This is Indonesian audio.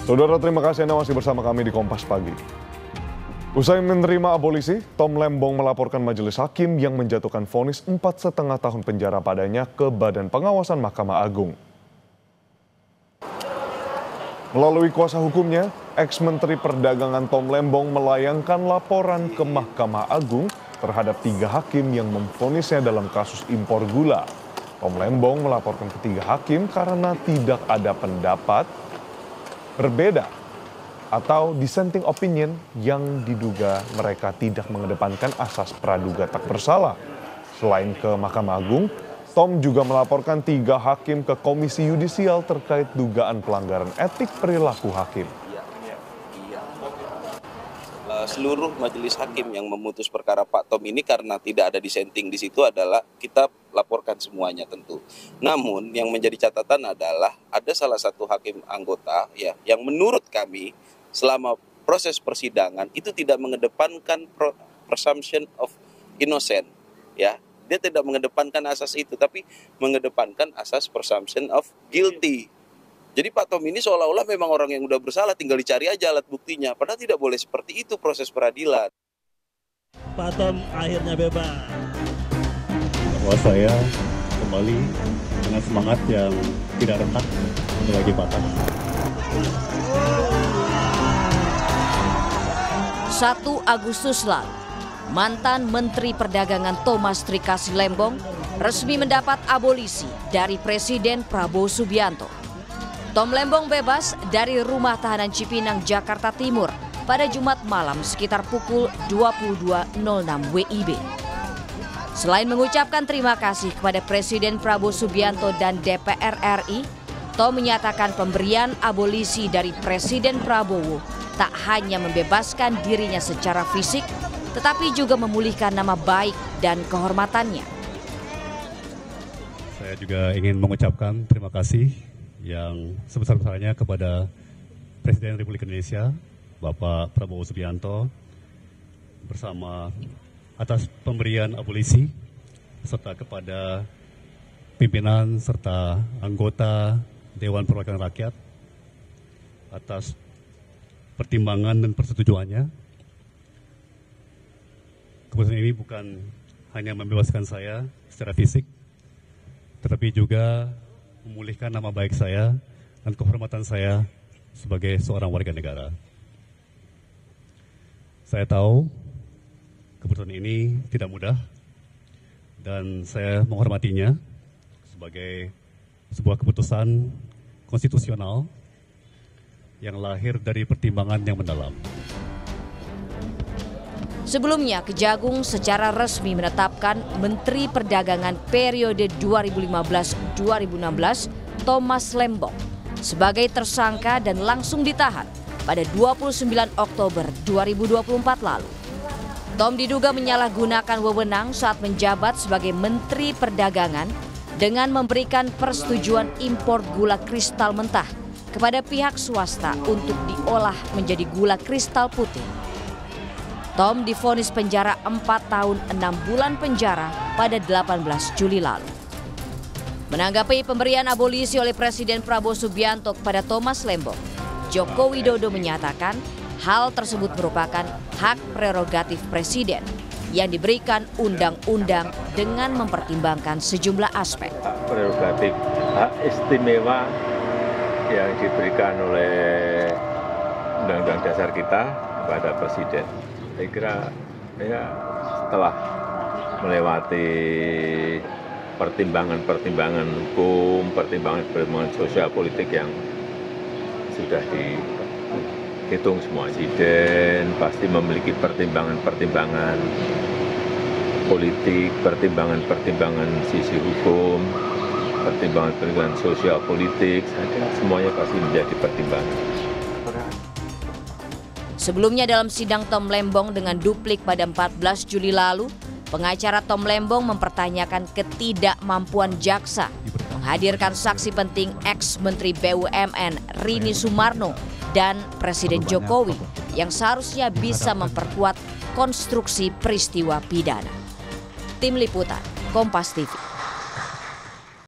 Saudara, terima kasih Anda masih bersama kami di Kompas Pagi. Usai menerima abolisi, Tom Lembong melaporkan majelis hakim yang menjatuhkan vonis 4,5 tahun penjara padanya ke Badan Pengawasan Mahkamah Agung. Melalui kuasa hukumnya, ex-Menteri Perdagangan Tom Lembong melayangkan laporan ke Mahkamah Agung terhadap 3 hakim yang memvonisnya dalam kasus impor gula. Tom Lembong melaporkan ke 3 hakim karena tidak ada pendapat berbeda atau dissenting opinion yang diduga mereka tidak mengedepankan asas praduga tak bersalah. Selain ke Mahkamah Agung, Tom juga melaporkan 3 hakim ke Komisi Yudisial terkait dugaan pelanggaran etik perilaku hakim. Seluruh majelis hakim yang memutus perkara Pak Tom ini karena tidak ada dissenting di situ adalah kita laporkan semuanya tentu. Namun yang menjadi catatan adalah ada salah satu hakim anggota ya yang menurut kami selama proses persidangan itu tidak mengedepankan presumption of innocent ya. Dia tidak mengedepankan asas itu tapi mengedepankan asas presumption of guilty. Jadi Pak Tom ini seolah-olah memang orang yang udah bersalah, tinggal dicari aja alat buktinya. Padahal tidak boleh seperti itu proses peradilan. Pak Tom akhirnya bebas. Bahwa saya kembali dengan semangat yang tidak retak lagi patah. 1 Agustus lalu, mantan Menteri Perdagangan Thomas Trikasi Lembong resmi mendapat abolisi dari Presiden Prabowo Subianto. Tom Lembong bebas dari rumah tahanan Cipinang, Jakarta Timur pada Jumat malam sekitar pukul 22.06 WIB. Selain mengucapkan terima kasih kepada Presiden Prabowo Subianto dan DPR RI, Tom menyatakan pemberian abolisi dari Presiden Prabowo tak hanya membebaskan dirinya secara fisik, tetapi juga memulihkan nama baik dan kehormatannya. Saya juga ingin mengucapkan terima kasih yang sebesar-besarnya kepada Presiden Republik Indonesia, Bapak Prabowo Subianto, bersama atas pemberian abolisi, serta kepada pimpinan serta anggota Dewan Perwakilan Rakyat atas pertimbangan dan persetujuannya. Keputusan ini bukan hanya membebaskan saya secara fisik, tetapi juga memulihkan nama baik saya dan kehormatan saya sebagai seorang warga negara. Saya tahu keputusan ini tidak mudah dan saya menghormatinya sebagai sebuah keputusan konstitusional yang lahir dari pertimbangan yang mendalam. Sebelumnya, Kejagung secara resmi menetapkan Menteri Perdagangan periode 2015-2016 Thomas Lembong sebagai tersangka dan langsung ditahan pada 29 Oktober 2024 lalu. Tom diduga menyalahgunakan wewenang saat menjabat sebagai Menteri Perdagangan dengan memberikan persetujuan impor gula kristal mentah kepada pihak swasta untuk diolah menjadi gula kristal putih. Tom divonis penjara 4 tahun 6 bulan penjara pada 18 Juli lalu. Menanggapi pemberian abolisi oleh Presiden Prabowo Subianto kepada Thomas Lembong, Joko Widodo menyatakan hal tersebut merupakan hak prerogatif Presiden yang diberikan undang-undang dengan mempertimbangkan sejumlah aspek. Hak prerogatif, hak istimewa yang diberikan oleh Undang-Undang Dasar kita kepada Presiden. Saya kira ya setelah melewati pertimbangan-pertimbangan hukum, pertimbangan-pertimbangan sosial politik yang sudah dihitung semua, Presiden pasti memiliki pertimbangan-pertimbangan politik, pertimbangan-pertimbangan sisi hukum, pertimbangan-pertimbangan sosial politik, semuanya pasti menjadi pertimbangan. Sebelumnya dalam sidang Tom Lembong dengan duplik pada 14 Juli lalu, pengacara Tom Lembong mempertanyakan ketidakmampuan jaksa menghadirkan saksi penting ex-Menteri BUMN Rini Sumarno dan Presiden Jokowi yang seharusnya bisa memperkuat konstruksi peristiwa pidana. Tim Liputan, Kompas TV.